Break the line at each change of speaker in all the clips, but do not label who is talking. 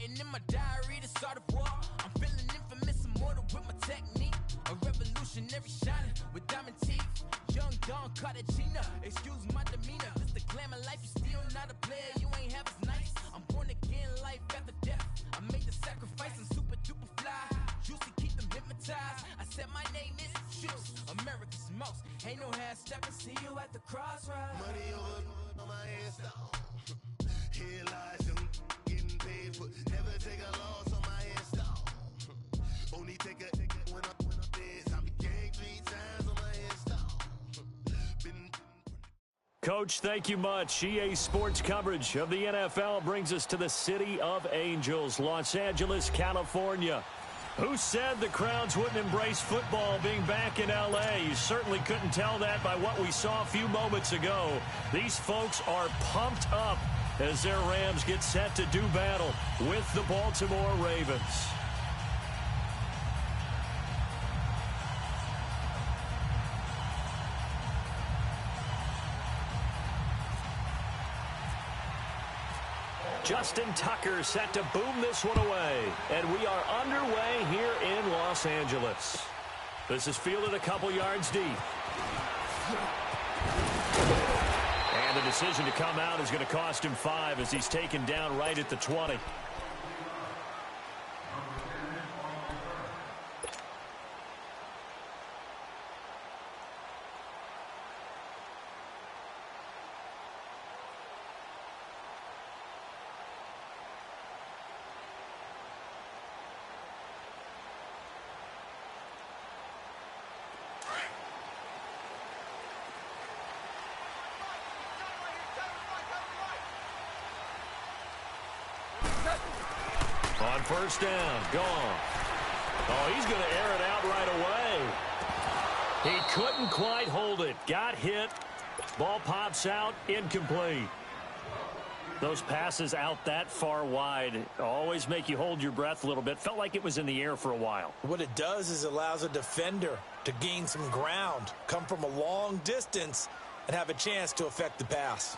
Written in my diary, the start of war. I'm feeling infamous, immortal with my technique. A revolutionary shining with diamond teeth. Young Don Cartagena, excuse my demeanor. This the glamour life, you still not a player, you ain't half as nice. I'm born again, life after death. I made the sacrifice, I'm super duper fly. Juicy, keep them hypnotized. I said my name is Juice, America's most. Ain't no half stepping, see you at the crossroads.
Money over on my hairstyle. Here lies them getting paid for. Never take a loss on my hairstyle. Only take a when I'm dead. I be gang 3 times on my hairstyle.
Coach, thank you much. EA Sports coverage of the NFL brings us to the City of Angels, Los Angeles, California. Who said the crowds wouldn't embrace football being back in L.A.? You certainly couldn't tell that by what we saw a few moments ago. These folks are pumped up as their Rams get set to do battle with the Baltimore Ravens. Justin Tucker set to boom this one away. And we are underway here in Los Angeles. This is fielded a couple yards deep. And the decision to come out is going to cost him 5 as he's taken down right at the 20. On first down, gone. Oh, he's going to air it out right away. He couldn't quite hold it. Got hit. Ball pops out, incomplete. Those passes out that far wide always make you hold your breath a little bit. Felt like it was in the air for a while.
What it does is allows a defender to gain some ground, come from a long distance, and have a chance to affect the pass.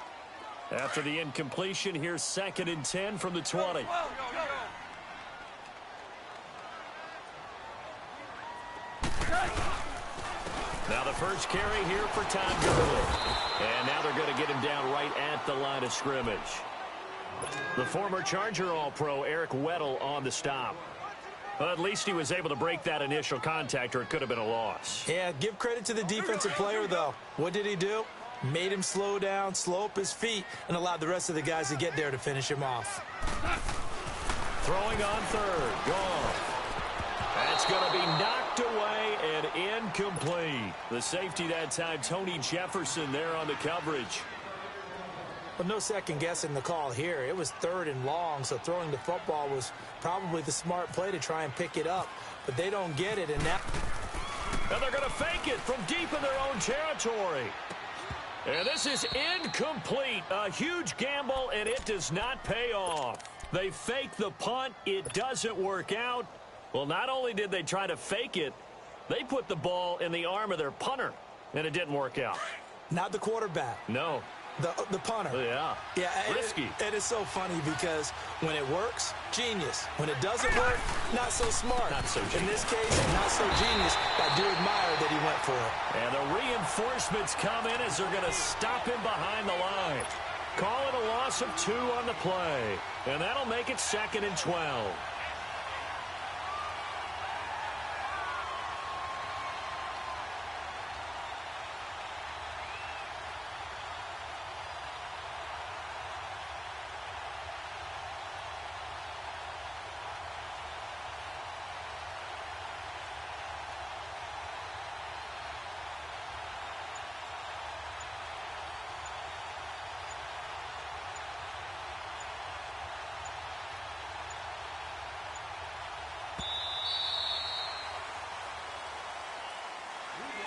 After the incompletion, here's 2nd and 10 from the 20. Now the first carry here for Todd Gurley. And now they're going to get him down right at the line of scrimmage. The former Charger All-Pro Eric Weddle on the stop. Well, at least he was able to break that initial contact, or it could have been a loss.
Yeah, give credit to the defensive player, though. What did he do? Made him slow down, slow up his feet, and allowed the rest of the guys to get there to finish him off.
Throwing on third. Gone. That's going to be knocked away and incomplete. The safety that time, Tony Jefferson, there on the coverage.
Well, no second guessing the call here. It was 3rd and long, so throwing the football was probably the smart play to try and pick it up. But they don't get it, and now
they're going to fake it from deep in their own territory. And this is incomplete. A huge gamble, and it does not pay off. They fake the punt. It doesn't work out. Well, not only did they try to fake it, they put the ball in the arm of their punter, and it didn't work out.
Not the quarterback.
No.
The punter.
Yeah.
Yeah.
Risky.
It is so funny because when it works, genius. When it doesn't work, not so smart.
Not so genius.
In this case, not so genius. I do admire that he went for it.
And the reinforcements come in as they're going to stop him behind the line. Call it a loss of 2 on the play. And that'll make it 2nd and 12.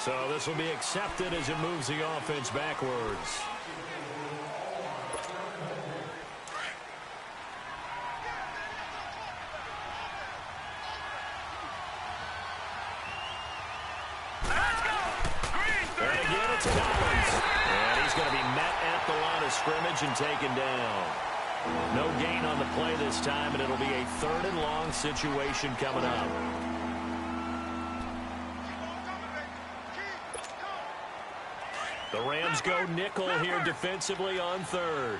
So this will be accepted as it moves the offense backwards. And again, it's Collins. And he's going to be met at the line of scrimmage and taken down. No gain on the play this time, and it'll be a 3rd and long situation coming up. The Rams go nickel here defensively on 3rd.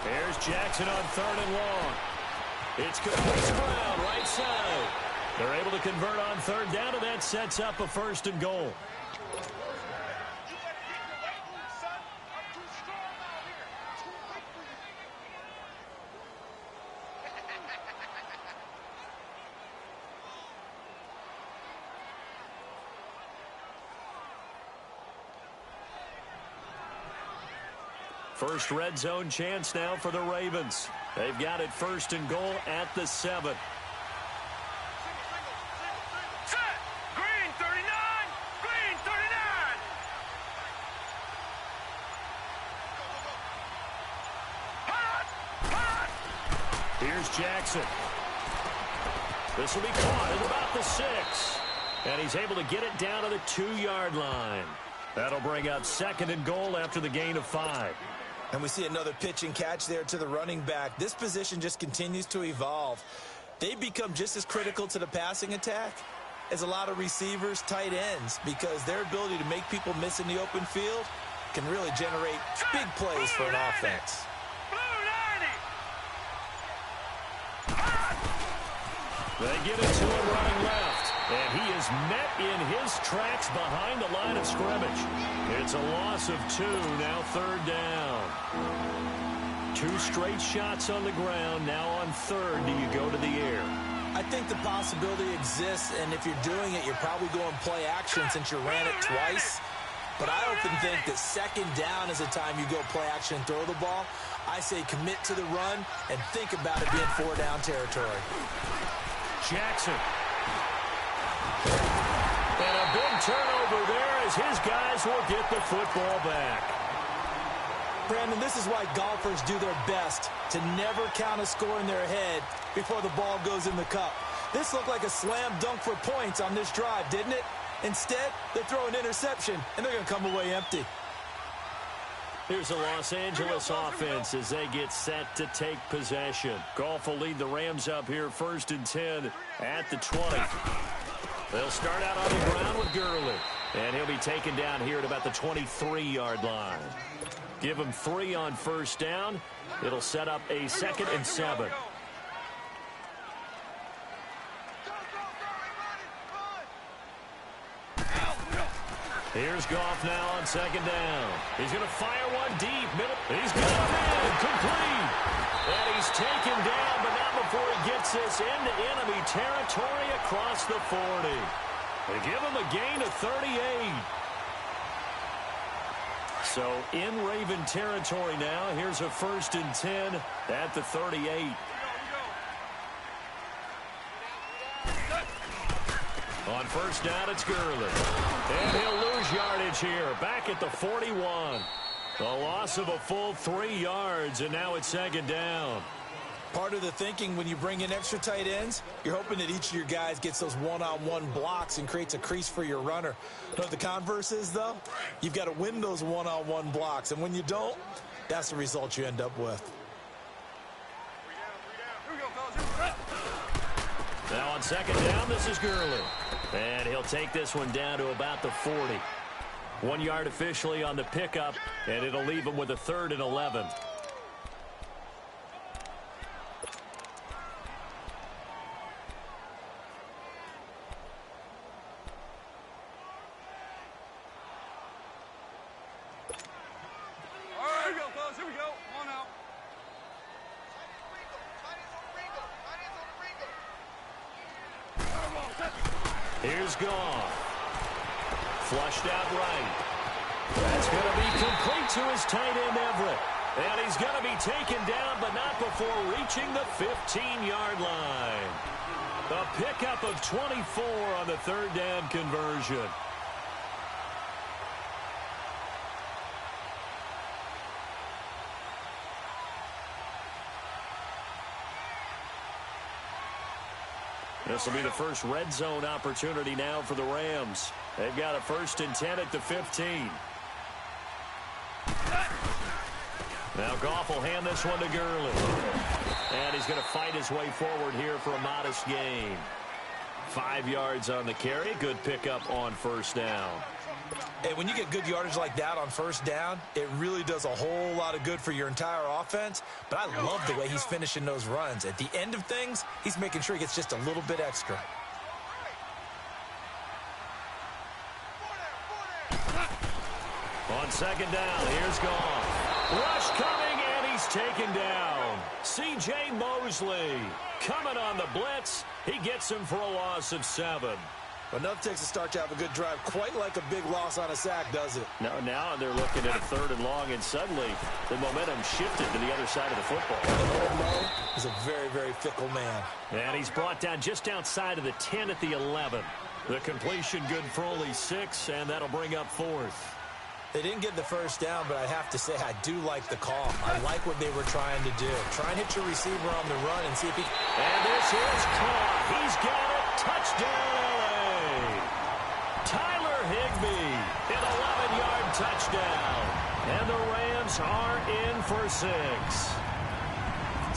Here's Jackson on 3rd and long. It's complete ground, right side. They're able to convert on 3rd down, and that sets up a 1st and goal. First red zone chance now for the Ravens. They've got it 1st and goal at the 7. Here's Jackson. This will be caught at about the 6. And he's able to get it down to the 2-yard line. That'll bring up 2nd and goal after the gain of 5.
And we see another pitch and catch there to the running back. This position just continues to evolve. They become just as critical to the passing attack as a lot of receivers, tight ends, because their ability to make people miss in the open field can really generate big plays for an offense.
They give it to him running left, and he is met in his tracks behind the line of scrimmage. It's a loss of 2, now 3rd down. 2 straight shots on the ground, now on 3rd. Do you go to the air?
I think the possibility exists, and if you're doing it, you're probably going play action since you ran it twice. But I often think that 2nd down is the time you go play action and throw the ball. I say commit to the run and think about it being 4-down territory.
Jackson. And a big turnover there as his guys will get the football back.
Brandon, this is why golfers do their best to never count a score in their head before the ball goes in the cup. This looked like a slam dunk for points on this drive, didn't it? Instead, they throw an interception, and they're going to come away empty.
Here's the Los Angeles offense as they get set to take possession. Goff will lead the Rams up here 1st and 10 at the 20. They'll start out on the ground with Gurley, and he'll be taken down here at about the 23-yard line. Give him 3 on 1st down. It'll set up a 2nd and 7. Here's Goff now on 2nd down. He's going to fire one deep. Middle. He's got him in. Complete. And he's taken down, but not before he gets this into enemy territory across the 40. They give him a gain of 38. So in Raven territory now. Here's a 1st and 10 at the 38. On 1st down, it's Gurley. And he'll lose yardage here. Back at the 41. A loss of a full 3 yards, and now it's 2nd down.
Part of the thinking when you bring in extra tight ends, you're hoping that each of your guys gets those one-on-one blocks and creates a crease for your runner. You know what the converse is, though? You've got to win those one-on-one blocks, and when you don't, that's the result you end up with.
Now on 2nd down, this is Gurley. And he'll take this one down to about the 40. 1 yard officially on the pickup, and it'll leave him with a 3rd and 11. Here's Goff. Flushed out right. That's going to be complete to his tight end, Everett. And he's going to be taken down, but not before reaching the 15-yard line. A pickup of 24 on the 3rd down conversion. This will be the first red zone opportunity now for the Rams. They've got a 1st and 10 at the 15. Now Goff will hand this one to Gurley. And he's going to fight his way forward here for a modest gain. 5 yards on the carry. Good pickup on first down.
And when you get good yardage like that on first down, it really does a whole lot of good for your entire offense. But I love the way he's finishing those runs. At the end of things, he's making sure he gets just a little bit extra.
On second down, here's Goff. Rush coming, and he's taken down. C.J. Mosley coming on the blitz. He gets him for a loss of 7.
Enough takes a start to have a good drive. Quite like a big loss on a sack, does it?
No, now they're looking at a 3rd and long, and suddenly the momentum shifted to the other side of the football.
Mo is a very, very fickle man.
And he's brought down just outside of the 10 at the 11. The completion good for only 6, and that'll bring up 4th.
They didn't get the first down, but I have to say I do like the call. I like what they were trying to do. Try and hit your receiver on the run and see if he...
And this is caught. He's got it. Touchdown, L.A. Tyler Higbee, an 11-yard touchdown. And the Rams are in for 6.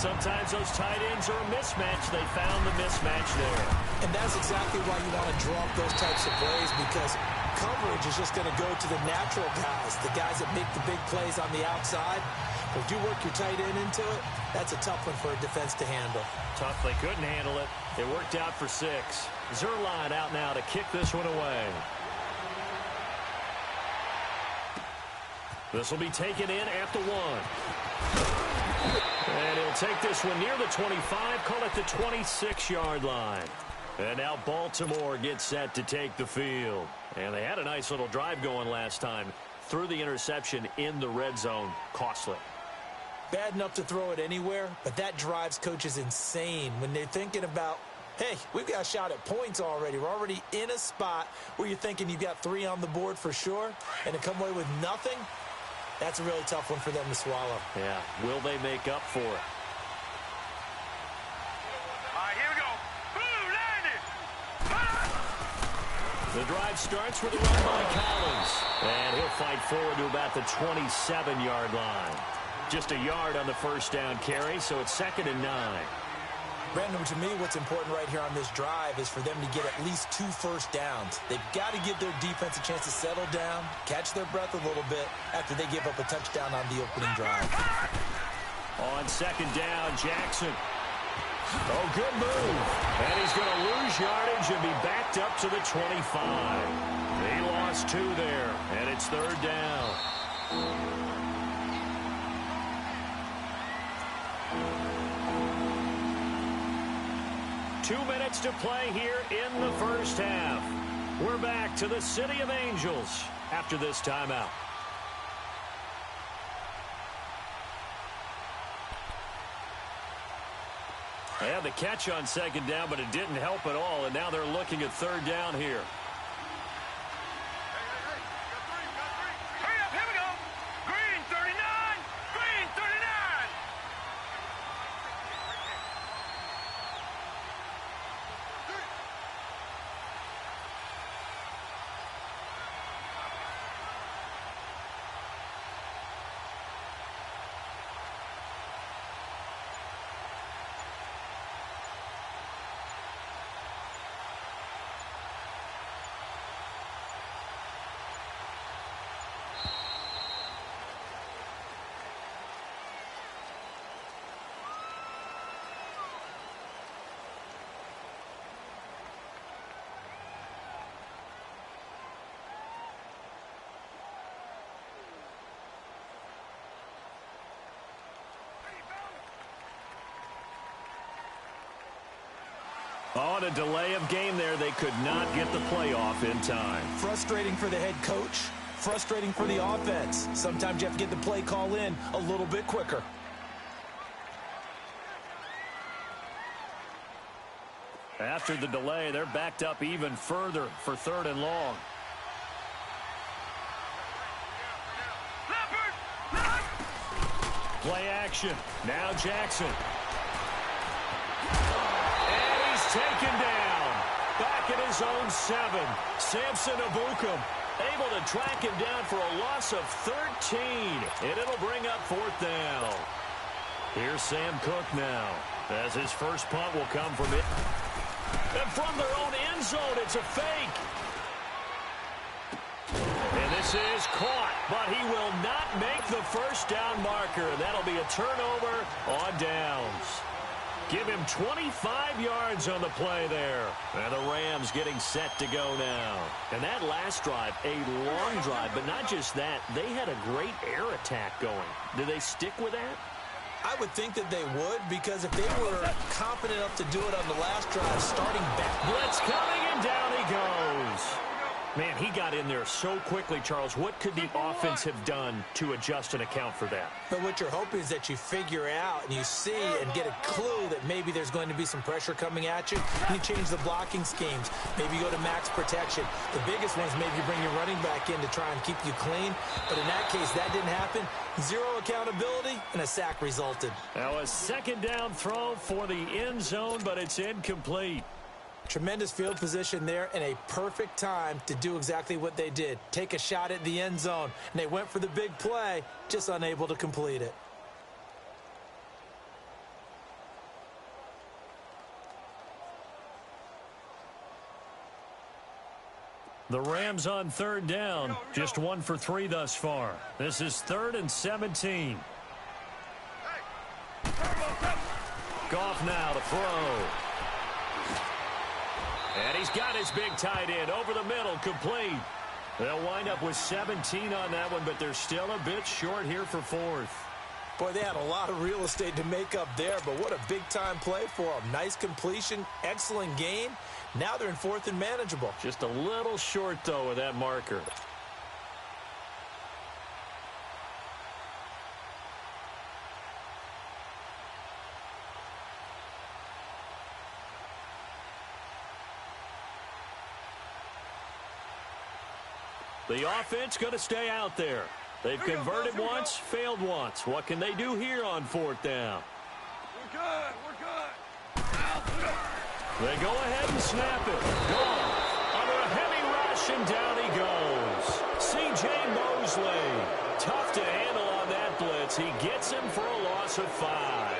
Sometimes those tight ends are a mismatch. They found the mismatch there.
And that's exactly why you want to draw up those types of plays, because coverage is just going to go to the natural guys, the guys that make the big plays on the outside. If you work your tight end into it, that's a tough one for a defense to handle.
Tough. They couldn't handle it. It worked out for 6. Zerline out now to kick this one away. This will be taken in at the 1. And he'll take this one near the 25, call it the 26-yard line. And now Baltimore gets set to take the field. And they had a nice little drive going last time. Threw the interception in the red zone. Costly.
Bad enough to throw it anywhere, but that drives coaches insane when they're thinking about, hey, we've got a shot at points already. We're already in a spot where you're thinking you've got 3 on the board for sure, and to come away with nothing, that's a really tough one for them to swallow.
Yeah, will they make up for it?
All right, here we go.
The drive starts with a run by Collins. And he'll fight forward to about the 27-yard line. Just a yard on the first down carry, so it's 2nd and 9.
Brandon, to me, what's important right here on this drive is for them to get at least 2 first downs. They've got to give their defense a chance to settle down, catch their breath a little bit after they give up a touchdown on the opening drive.
On second down, Jackson. Oh, good move. And he's going to lose yardage and be backed up to the 25. He lost 2 there, and it's 3rd down. Two minutes to play here in the first half. We're back to the City of Angels after this timeout. They had the catch on second down, but it didn't help at all, and now they're looking at 3rd down here.
Hurry up, here we go. Green 39, green 39.
On a delay of game there, they could not get the playoff in time.
Frustrating for the head coach, frustrating for the offense. Sometimes you have to get the play call in a little bit quicker.
After the delay, they're backed up even further for 3rd and long. Play action. Now Jackson. Taken down. Back at his own 7. Samson Abukum able to track him down for a loss of 13. And it'll bring up 4th down. Here's Sam Cook now, as his first punt will come from it. And from their own end zone, it's a fake. And this is caught, but he will not make the first down marker. That'll be a turnover on downs. Give him 25 yards on the play there. And the Rams getting set to go now. And that last drive, a long drive, but not just that. They had a great air attack going. Do they stick with that?
I would think that they would, because if they were confident enough to do it on the last drive, starting back.
Blitz coming, and down he goes. Man, he got in there so quickly, Charles. What could the offense have done to adjust and account for that?
But what you're hoping is that you figure out and you see and get a clue that maybe there's going to be some pressure coming at you. And you change the blocking schemes. Maybe you go to max protection. The biggest one is maybe you bring your running back in to try and keep you clean. But in that case, that didn't happen. Zero accountability, and a sack resulted.
Now a second down throw for the end zone, but it's incomplete.
Tremendous field position there and a perfect time to do exactly what they did. Take a shot at the end zone. And they went for the big play, just unable to complete it.
The Rams on third down, just 1 for 3 thus far. This is 3rd and 17. Goff now to throw. And he's got his big tight end over the middle, complete. They'll wind up with 17 on that one, but they're still a bit short here for 4th.
Boy, they had a lot of real estate to make up there, but what a big-time play for them. Nice completion, excellent game. Now they're in 4th and manageable.
Just a little short, though, of that marker. The offense going to stay out there. They've converted once, failed once. What can they do here on 4th down?
We're good. We're good.
They go ahead and snap it. Goff under a heavy rush, and down he goes. C.J. Mosley. Tough to handle on that blitz. He gets him for a loss of 5.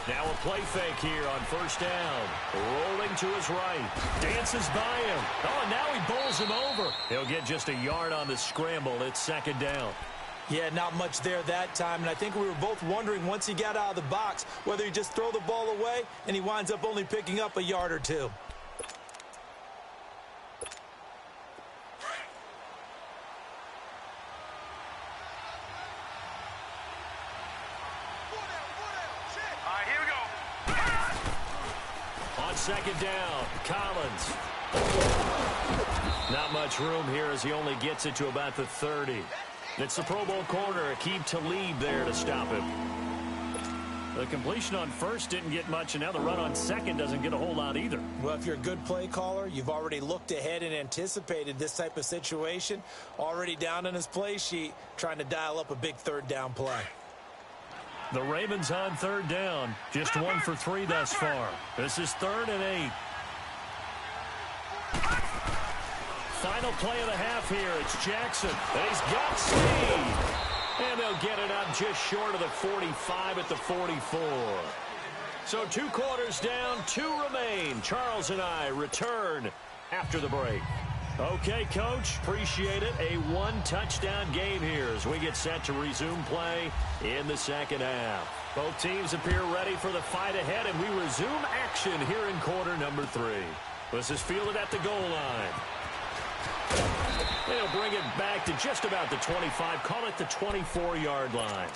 Now a play fake here on 1st down. Rolling to his right. Dances by him. Oh, and now he bowls him over. He'll get just a yard on the scramble. It's 2nd down.
Yeah, not much there that time, and I think we were both wondering once he got out of the box whether he just throw the ball away, and he winds up only picking up a yard or 2.
On 2nd down, Collins. Not much room here as he only gets it to about the 30. It's the Pro Bowl corner, Aqib Talib there to stop him. The completion on 1st didn't get much, and now the run on 2nd doesn't get a whole lot either.
Well, if you're a good play caller, you've already looked ahead and anticipated this type of situation. Already down on his play sheet, trying to dial up a big 3rd down play.
The Ravens on 3rd down, just 1 for 3 thus far. This is 3rd and 8. Final play of the half here. It's Jackson, and he's got speed. And they'll get it up just short of the 45 at the 44. So 2 quarters down, 2 remain. Charles and I return after the break. Okay, Coach, appreciate it. A 1-touchdown game here as we get set to resume play in the 2nd half. Both teams appear ready for the fight ahead, and we resume action here in quarter number 3. This is fielded at the goal line. They'll bring it back to just about the 25, call it the 24-yard line.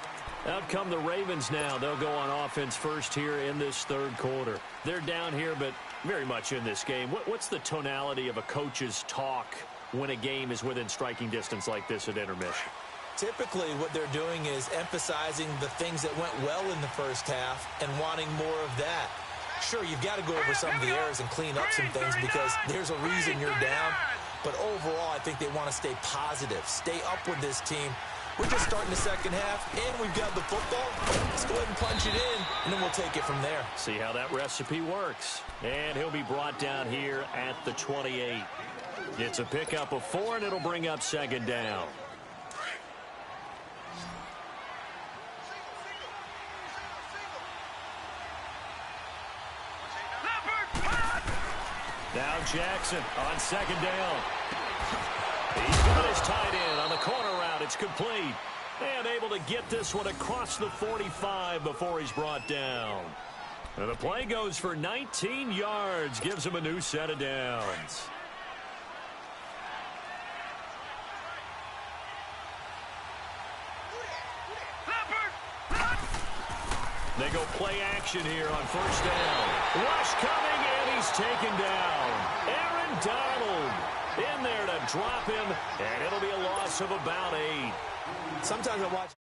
Out come the Ravens now. They'll go on offense first here in this 3rd quarter. They're down here, but very much in this game. What's the tonality of a coach's talk when a game is within striking distance like this at intermission?
Typically, what they're doing is emphasizing the things that went well in the first half and wanting more of that. Sure, you've got to go over some of the errors and clean up some things because there's a reason you're down. But overall, I think they want to stay positive, stay up with this team. We're just starting the second half, and we've got the football. Let's go ahead and punch it in, and then we'll take it from there.
See how that recipe works. And he'll be brought down here at the 28. It's a pickup of 4, and it'll bring up second down. Now Jackson on second down. He's got his tight end on the corner route. It's complete. And able to get this one across the 45 before he's brought down. And the play goes for 19 yards. Gives him a new set of downs. They go play action here on first down. Rush coming, and he's taken down. Aaron Donald in there to drop him, and it'll be a loss of about 8.
Sometimes I watch.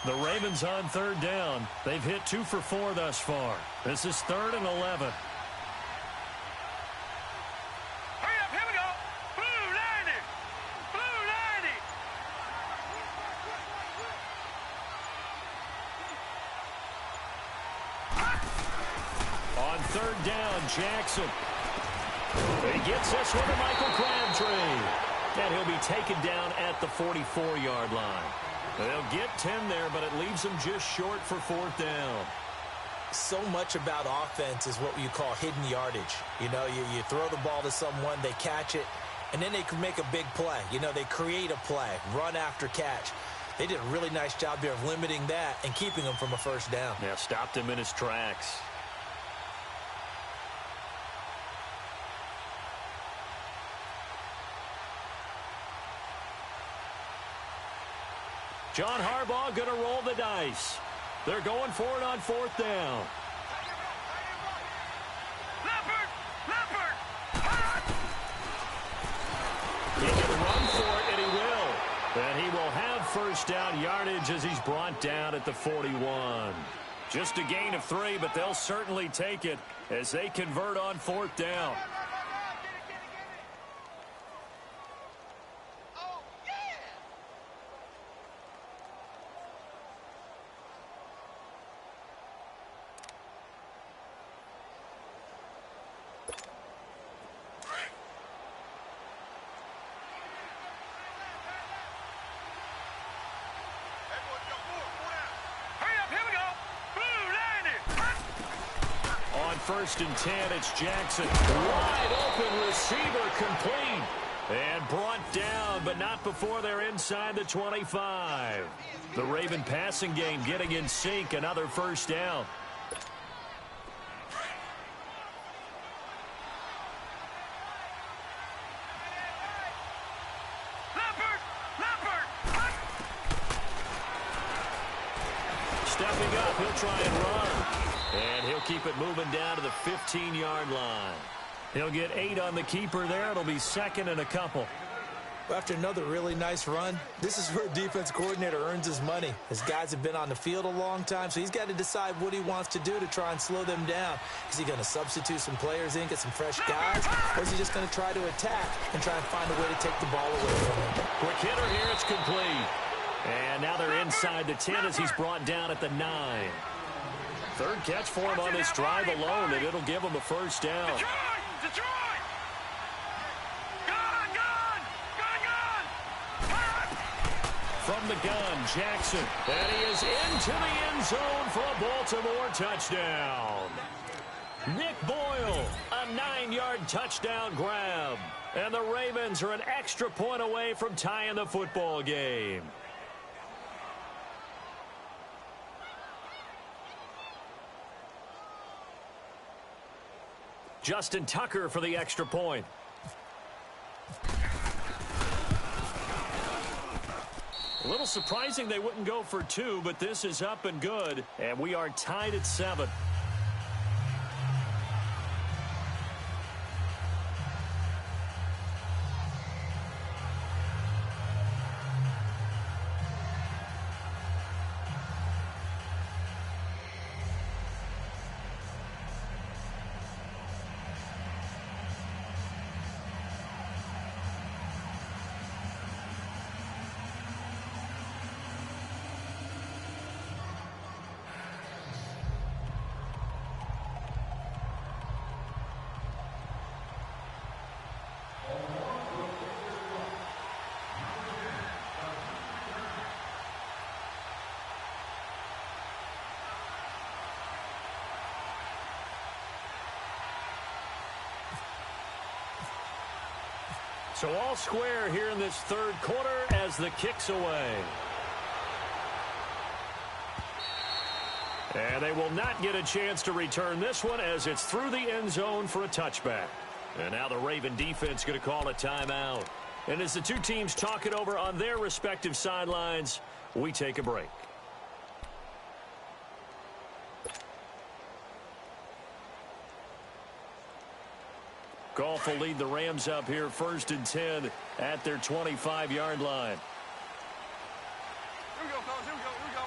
The Ravens on third down. They've hit 2 for 4 thus far. This is 3rd and 11.
Hurry up, here we go. Blue 90. Blue 90.
On third down, Jackson. He gets this one to Michael Crabtree. And he'll be taken down at the 44-yard line. They'll get 10 there, but it leaves them just short for 4th down.
So much about offense is what you call hidden yardage. You know, you throw the ball to someone, they catch it, and then they can make a big play. You know, they create a play, run after catch. They did a really nice job there of limiting that and keeping him from a first down.
Yeah, stopped him in his tracks. John Harbaugh going to roll the dice. They're going for it on 4th down.
Leopard! Leopard!
He can run for it, and he will. And he will have first down yardage as he's brought down at the 41. Just a gain of 3, but they'll certainly take it as they convert on 4th down. First and 10, it's Jackson. Wide open receiver, complete. And brought down, but not before they're inside the 25. The Raven passing game getting in sync, another first down. Stepping up, he'll try and run. And he'll keep it moving down to the 15-yard line. He'll get 8 on the keeper there. It'll be 2nd and a couple.
After another really nice run, this is where a defense coordinator earns his money. His guys have been on the field a long time, so he's got to decide what he wants to do to try and slow them down. Is he going to substitute some players in, get some fresh guys, or is he just going to try to attack and try and find a way to take the ball away from him?
Quick hitter here, it's complete. And now they're inside the 10 as he's brought down at the 9. Third catch for him on this drive alone, and it'll give him a first down.
Detroit! Gun!
From the gun, Jackson. And he is into the end zone for a Baltimore touchdown. Nick Boyle, a 9-yard touchdown grab. And the Ravens are an extra point away from tying the football game. Justin Tucker for the extra point. A little surprising they wouldn't go for 2, but this is up and good, and we are tied at 7. So all square here in this third quarter as the kick's away. And they will not get a chance to return this one as it's through the end zone for a touchback. And now the Raven defense going to call a timeout. And as the two teams talk it over on their respective sidelines, we take a break. Goff will lead the Rams up here, 1st and 10 at their 25-yard line.
Here we go, fellas. Here we go.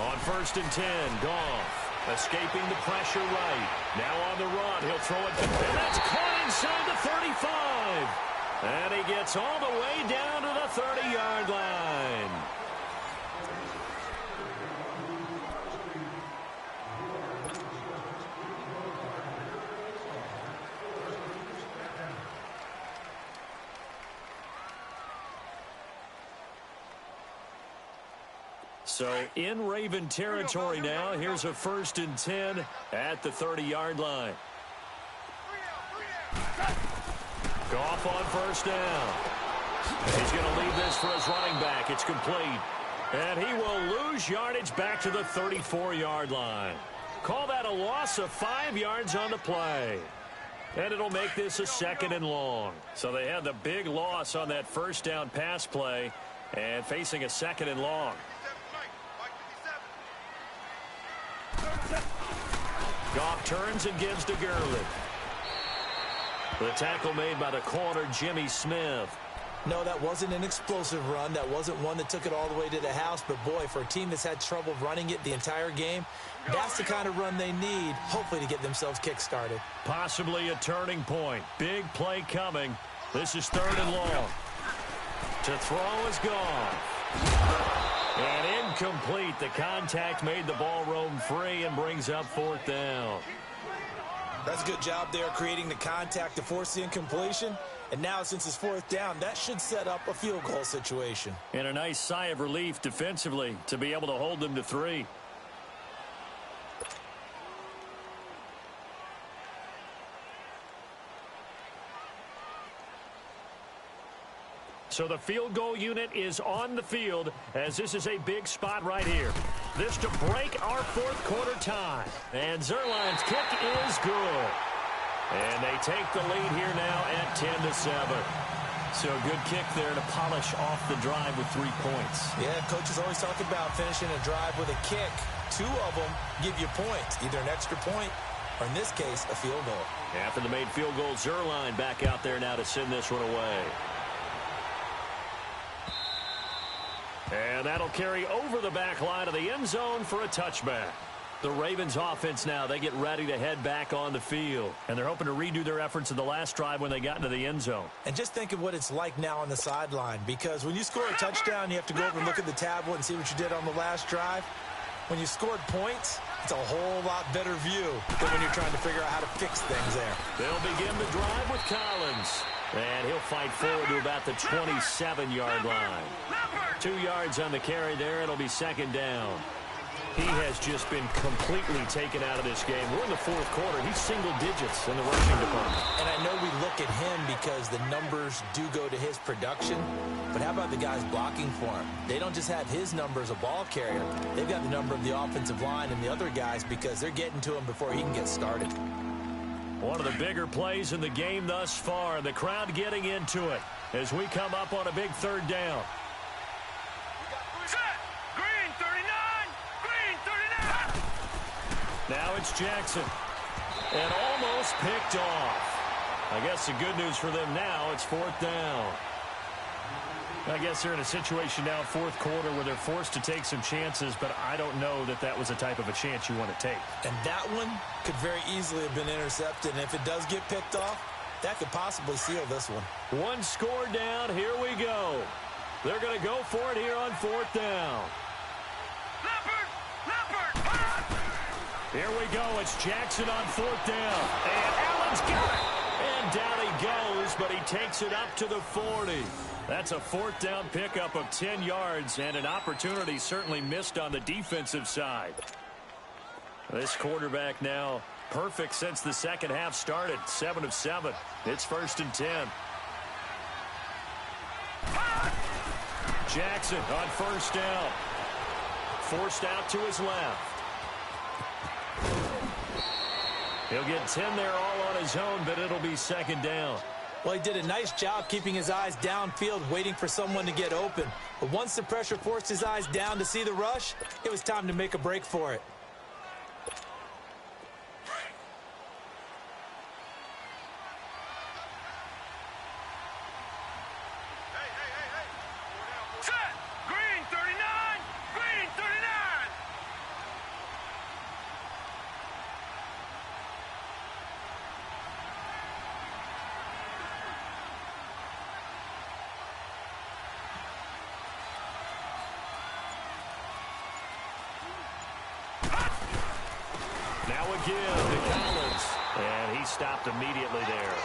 On 1st and 10, Goff escaping the pressure right. Now on the run, he'll throw it, and that's caught inside the 35. And he gets all the way down to the 30-yard line. So in Raven territory now, here's a 1st and 10 at the 30-yard line. Goff on 1st down. He's going to leave this for his running back. It's complete. And he will lose yardage back to the 34-yard line. Call that a loss of 5 yards on the play. And it'll make this a 2nd and long. So they had the big loss on that 1st down pass play and facing a 2nd and long. Goff turns and gives to Gurley. The tackle made by the corner, Jimmy Smith.
No, that wasn't an explosive run. That wasn't one that took it all the way to the house. But, boy, for a team that's had trouble running it the entire game, that's the kind of run they need, hopefully, to get themselves kick-started.
Possibly a turning point. Big play coming. This is 3rd and long. To throw is Goff. And incomplete. The contact made the ball roam free and brings up 4th down.
That's a good job there creating the contact to force the incompletion. And now since it's 4th down, that should set up a field goal situation.
And a nice sigh of relief defensively to be able to hold them to 3. So the field goal unit is on the field as this is a big spot right here. This to break our 4th quarter tie. And Zerline's kick is good. And they take the lead here now at 10-7. So a good kick there to polish off the drive with 3 points.
Yeah, coaches always talk about finishing a drive with a kick. 2 of them give you points, either an extra point or, in this case, a field goal.
After the made field goal, Zerline back out there now to send this one away. And that'll carry over the back line of the end zone for a touchback. The Ravens offense now, they get ready to head back on the field. And they're hoping to redo their efforts in the last drive when they got into the end zone.
And just think of what it's like now on the sideline. Because when you score a touchdown, you have to go over and look at the tablet and see what you did on the last drive. When you scored points, it's a whole lot better view than when you're trying to figure out how to fix things there.
They'll begin the drive with Collins. And he'll fight forward to about the 27-yard line. 2 yards on the carry there. It'll be 2nd down. He has just been completely taken out of this game. We're in the fourth quarter. He's single digits in the rushing department.
And I know we look at him because the numbers do go to his production, but how about the guys blocking for him? They don't just have his number as a ball carrier. They've got the number of the offensive line and the other guys because they're getting to him before he can get started.
One of the bigger plays in the game thus far. The crowd getting into it as we come up on a big third down.
Set. Green 39. Green 39.
Now it's Jackson. And almost picked off. I guess the good news for them now, it's fourth down. I guess they're in a situation now, fourth quarter, where they're forced to take some chances, but I don't know that that was the type of a chance you want to take.
And that one could very easily have been intercepted, and if it does get picked off, that could possibly seal this one.
One score down, here we go. They're going to go for it here on fourth down.
Leopard.
Here we go, it's Jackson on fourth down. And Allen's got it. And down he goes, but he takes it up to the 40. That's a fourth down pickup of 10 yards and an opportunity certainly missed on the defensive side. This quarterback now perfect since the second half started. 7 of 7. It's first and 10. Jackson on first down. Forced out to his left. He'll get 10 there all on his own, but it'll be second down.
Well, he did a nice job keeping his eyes downfield, waiting for someone to get open. But once the pressure forced his eyes down to see the rush, it was time to make a break for it.
Set. Green 39. Green 39.
Now again to Collins. And he stopped immediately there.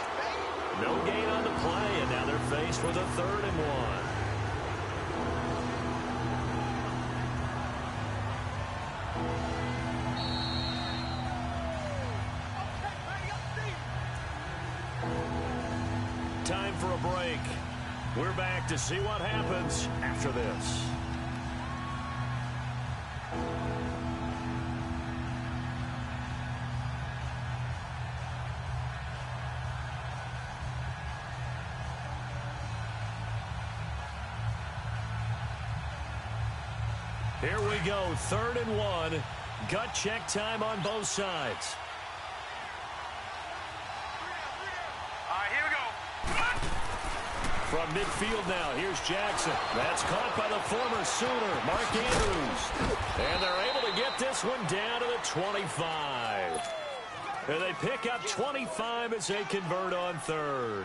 No gain on the play, and now they're faced with a 3rd and 1. Time for a break. We're back to see what happens after this. Here we go, 3rd and 1. Gut check time on both sides.
All right, here we go.
From midfield now, here's Jackson. That's caught by the former Sooner, Mark Andrews. And they're able to get this one down to the 25. And they pick up 25 as they convert on 3rd.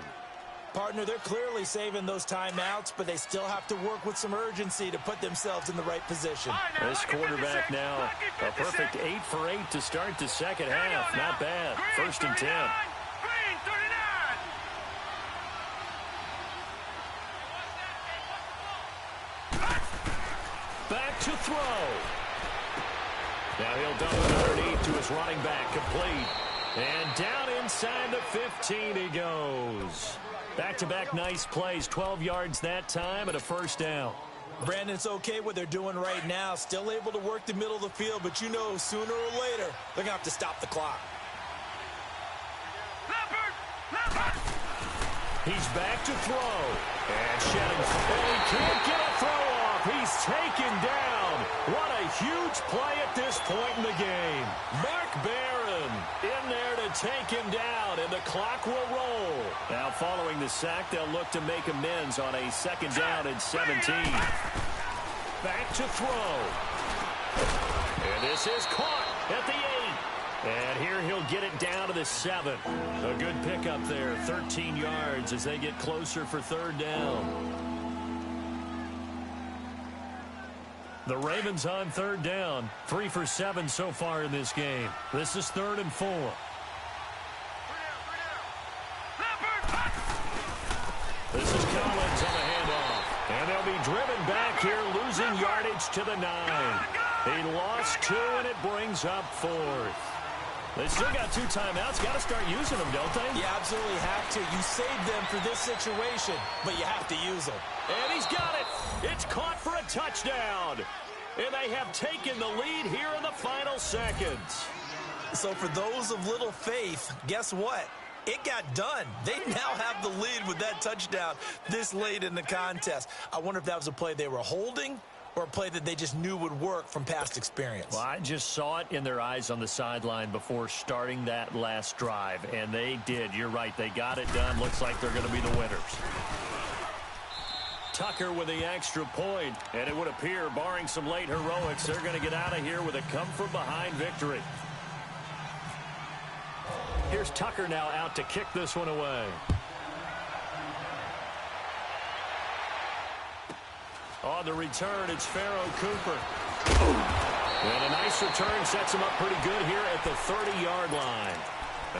Partner, they're clearly saving those timeouts, but they still have to work with some urgency to put themselves in the right position.
This quarterback now, a perfect 8 for 8 to start the second half. Not bad. First and 10.
Green 39.
Back to throw. Now he'll dump it underneath to his running back, complete. And down inside the 15 he goes. Back-to-back nice plays, 12 yards that time and a first down.
Brandon, it's okay what they're doing right now. Still able to work the middle of the field, but you know sooner or later they're going to have to stop the clock.
Leopard.
He's back to throw. And shedding. And he can't get a throw off. He's taken down. What a huge play at this point in the game. Mark Barron in there to take him down, and the clock will roll. Now following the sack, they'll look to make amends on a second down and 17. Back to throw. And this is caught at the 8. And here he'll get it down to the 7. A good pickup there, 13 yards as they get closer for 3rd down. The Ravens on 3rd down, 3 for 7 so far in this game. This is 3rd and 4. This is Collins on the handoff. And they'll be driven back here, losing yardage to the 9. He lost 2, and it brings up 4th. They still got 2 timeouts. Got to start using them, don't they?
You absolutely have to. You save them for this situation, but you have to use them.
And he's got it. It's caught for a touchdown. And they have taken the lead here in the final seconds.
So for those of little faith, guess what? It got done. They now have the lead with that touchdown this late in the contest. I wonder if that was a play they were holding or a play that they just knew would work from past experience.
Well, I just saw it in their eyes on the sideline before starting that last drive, and they did. You're right. They got it done. Looks like they're going to be the winners. Tucker with the extra point, and it would appear, barring some late heroics, they're going to get out of here with a come-from-behind victory. Here's Tucker now out to kick this one away. On the return, it's Pharaoh Cooper. And a nice return sets him up pretty good here at the 30-yard line.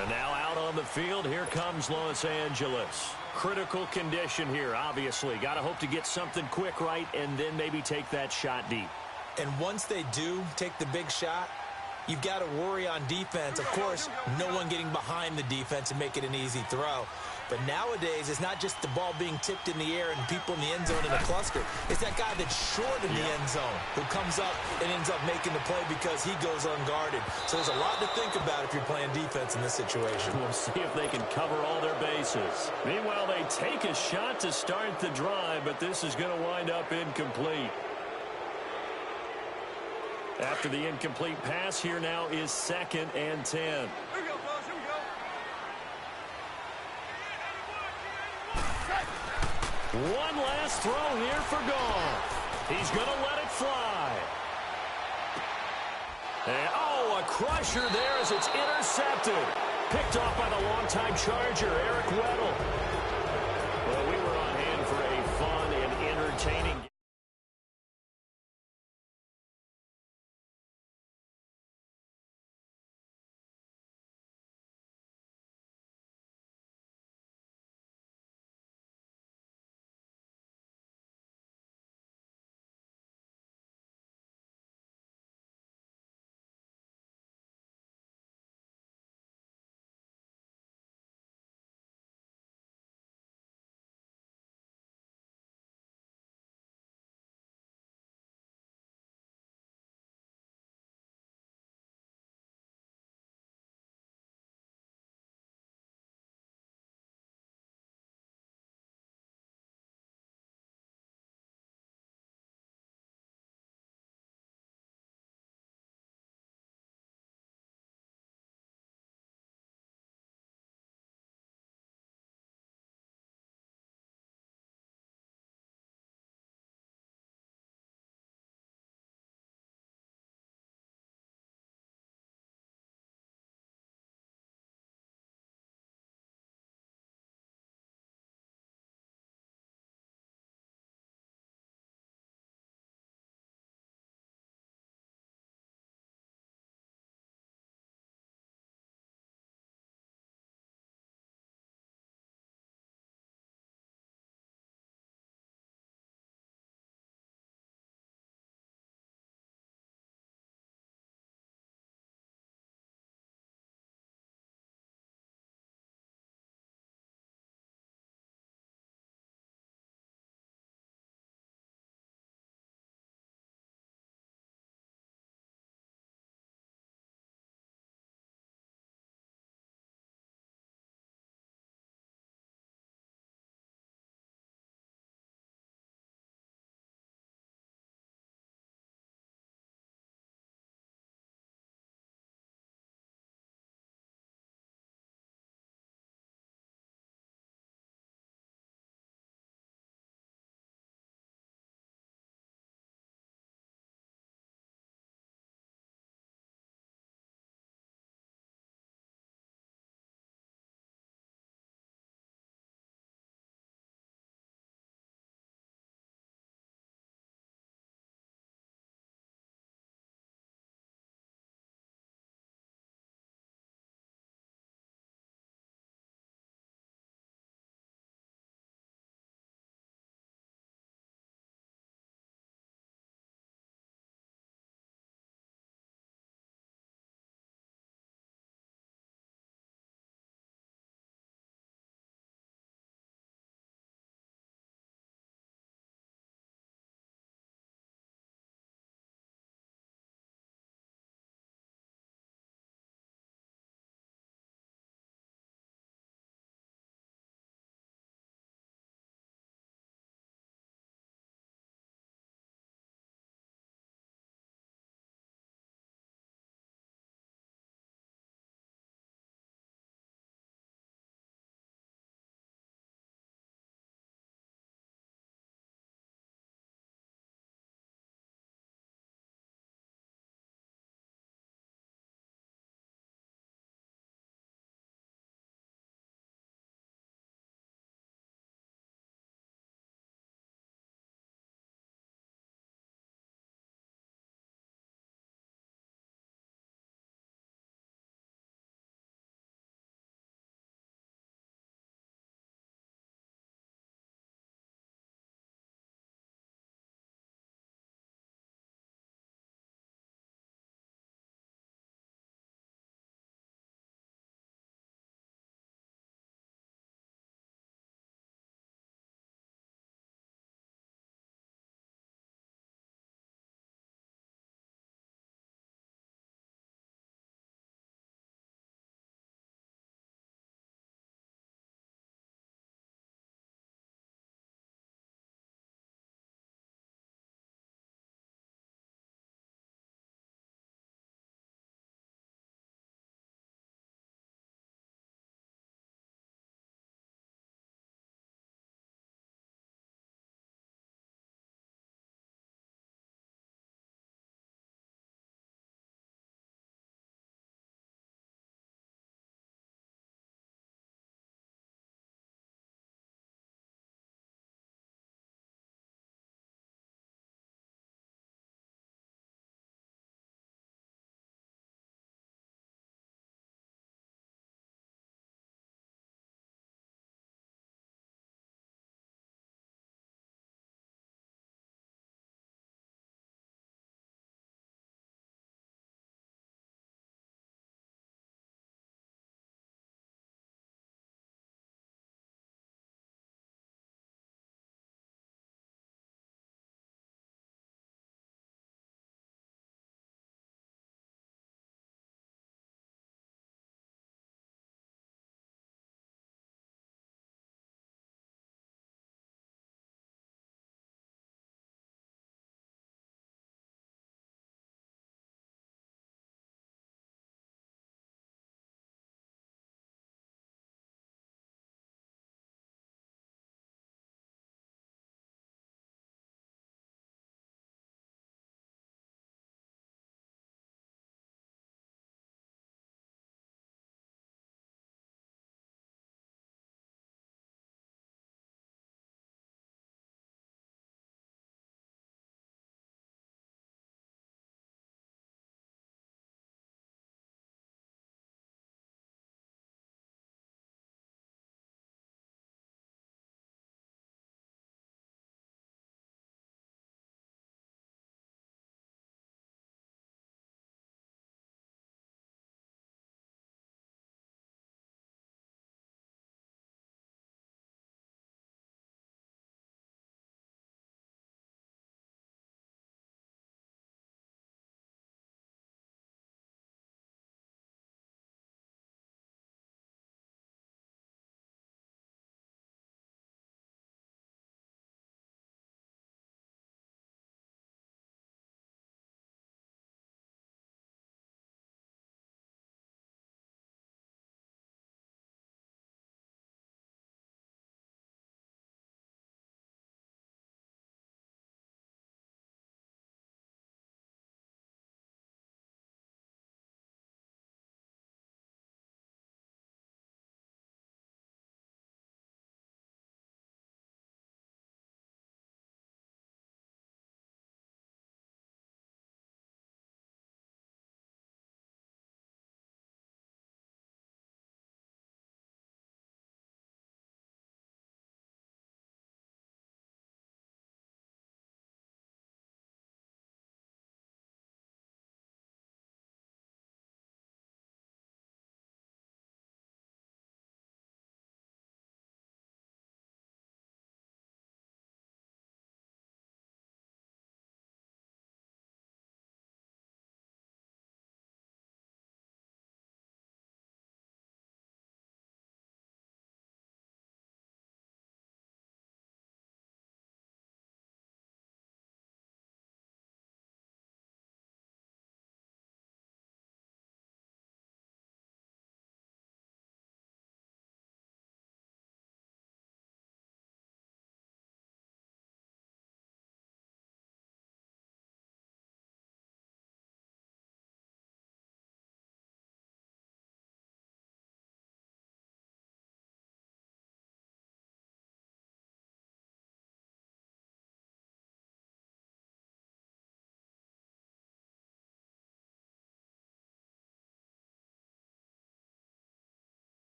And now out on the field, here comes Los Angeles. Critical condition here, obviously. Got to hope to get something quick right and then maybe take that shot deep.
And once they do take the big shot, you've got to worry on defense. Of course, no one getting behind the defense and make it an easy throw. But nowadays, it's not just the ball being tipped in the air and people in the end zone in a cluster. It's that guy that's short in the end zone who comes up and ends up making the play because he goes unguarded. So there's a lot to think about if you're playing defense in this situation.
We'll see if they can cover all their bases. Meanwhile, they take a shot to start the drive, but this is going to wind up incomplete. After the incomplete pass, here now is 2nd and 10.
Here we go, fellas. Here we go.
One last throw here for Goff. He's going to let it fly. And, oh, a crusher there as it's intercepted. Picked off by the longtime Charger, Eric Weddle. Well, we were on hand for a fun and entertaining